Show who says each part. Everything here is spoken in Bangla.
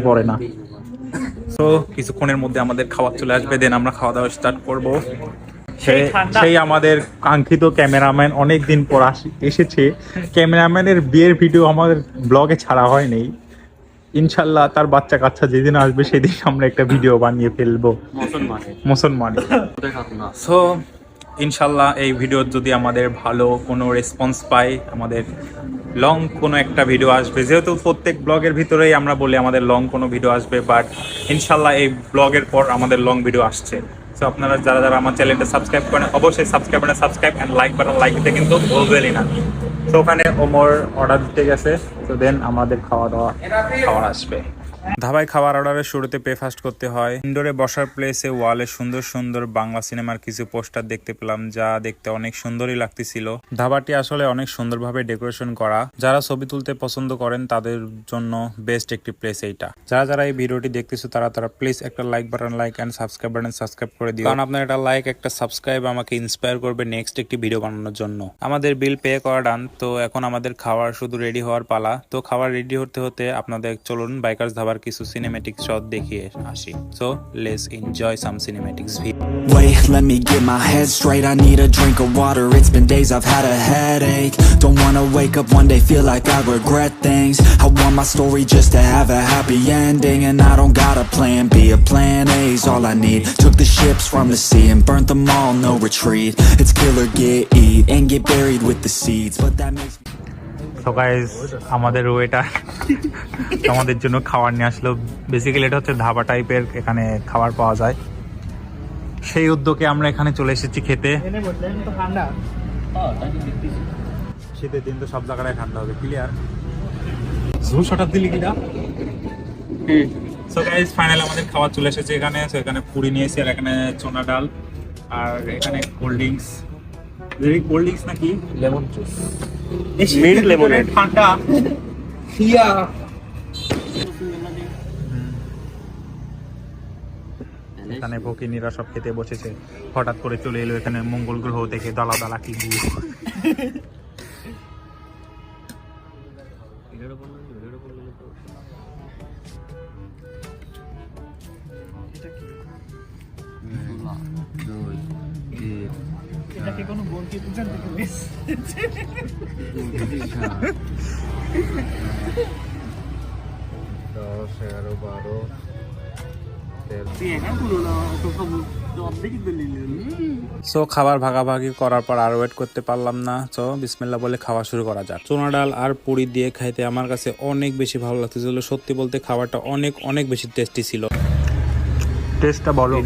Speaker 1: পড়ে না। তো কিছুক্ষণের মধ্যে আমাদের খাবার চলে আসবে, দেন আমরা খাওয়া দাওয়া স্টার্ট করব। সেই আমাদের কাঙ্ক্ষিত ক্যামেরাম্যান অনেকদিন পর এসেছে। ক্যামেরাম্যানের বিয়ের ভিডিও আমাদের ব্লগে ছাড়া হয়নি। ইনশাল্লাহ তার বাচ্চা কাচ্চা যেদিন আসবে সেদিন আমরা একটা ভিডিও বানিয়ে ফেলবো মুসলমানে। সো ইনশাল্লাহ এই ভিডিও যদি আমাদের ভালো কোনো রেসপন্স পাই, আমাদের লং কোনো একটা ভিডিও আসবে। যেহেতু প্রত্যেক ব্লগের ভিতরেই আমরা বলি আমাদের লং কোনো ভিডিও আসবে, বাট ইনশাল্লাহ এই ব্লগের পর আমাদের লং ভিডিও আসছে। সো আপনারা যারা যারা আমার চ্যানেলটা সাবস্ক্রাইব করেন অবশ্যই subscribe and like button like দিতে কিন্তু ভুলবেনই না। তো ওখানে ওমর অর্ডার দিতে গেছে, তো দেন আমাদের খাওয়ার আসবে। ধাবায় খাবার অর্ডারের শুরুতে ব্রেকফাস্ট করতে হয়। ইনডোরে বসার প্লেসে ওয়ালে সুন্দর সুন্দর বাংলা সিনেমার কিছু পোস্টার দেখতে পেলাম, যা দেখতে অনেক সুন্দরই লাগতেছিল। ধাবাটি আসলে অনেক সুন্দরভাবে ডেকোরেশন করা। যারা ছবি তুলতে পছন্দ করেন তাদের জন্য বেস্ট একটি প্লেস এইটা। যারা যারা এই ভিডিওটি দেখতেছো তারা প্লিজ একটা লাইক বাটন অ্যান্ড সাবস্ক্রাইব করে দিও, কারণ আপনার একটা লাইক একটা সাবস্ক্রাইব আমাকে ইন্সপায়ার করবে নেক্সট একটি ভিডিও বানানোর জন্য। আমাদের বিল পে করা ডান, তো এখন আমাদের খাবার শুধু রেডি হওয়ার পালা। তো খাবার রেডি হতে হতে আপনাদের চলুন বাইকার্স ধাবার কিছু সিনেম্যাটিক শট দেখিয়ে আসি। So let's enjoy some cinematics view.
Speaker 2: Wait, let me get my head straight. I need a drink of water. It's been days I've had a headache. Don't wanna wake up one day feel like I regret things. I want my story just to have a happy ending, and I don't got a plan B. A plan A's all I need. Took the ships from the sea and burnt them all, no retreat. It's kill or get eat and get buried with the seeds, but that makes me.
Speaker 1: So guys আমাদের ওয়েটার আমাদের জন্য খাবার নিয়ে আসলো। বেসিক্যালি এটা হচ্ছে ধাবা টাইপের, এখানে খাবার পাওয়া যায়। সেই উদ্যোগে আমরা এখানে চলে এসেছি খেতে। শীতের দিন তো সব জায়গায় ঠান্ডা হবে, ক্লিয়ার। জুস হঠাৎ দিলি কিনা। সো গাইস ফাইনালি আমাদের খাবার চলে এসেছে এখানে। সো এখানে পুরি নিয়েছি, আর এখানে চনা ডাল, আর এখানে কোল্ড ড্রিঙ্কস। কোল্ড ড্রিঙ্কস নাকি লেমন জুস, মিন্ট লেমনেড, ঠান্ডা। এখানে ফকিনীরা সব খেতে বসেছে। হঠাৎ করে চলে এলো এখানে মঙ্গল গ্রহ থেকে দালা দালা কি দিয়ে।
Speaker 3: এটাকে কোনো বলকি বুঝান থেকে মিস
Speaker 1: 10, 11, 12, 13। সো খাবার ভাগাভাগি করার পর আর ওয়েট করতে পারলাম না। সো বিসমিল্লাহ বলে খাওয়া শুরু করা যাক। চনা ডাল আর পুরি দিয়ে খাইতে আমার কাছে অনেক বেশি ভালো লাগতেছিল। সত্যি বলতে খাবারটা অনেক অনেক বেশি টেস্টি ছিল। টেস্টটা বলো।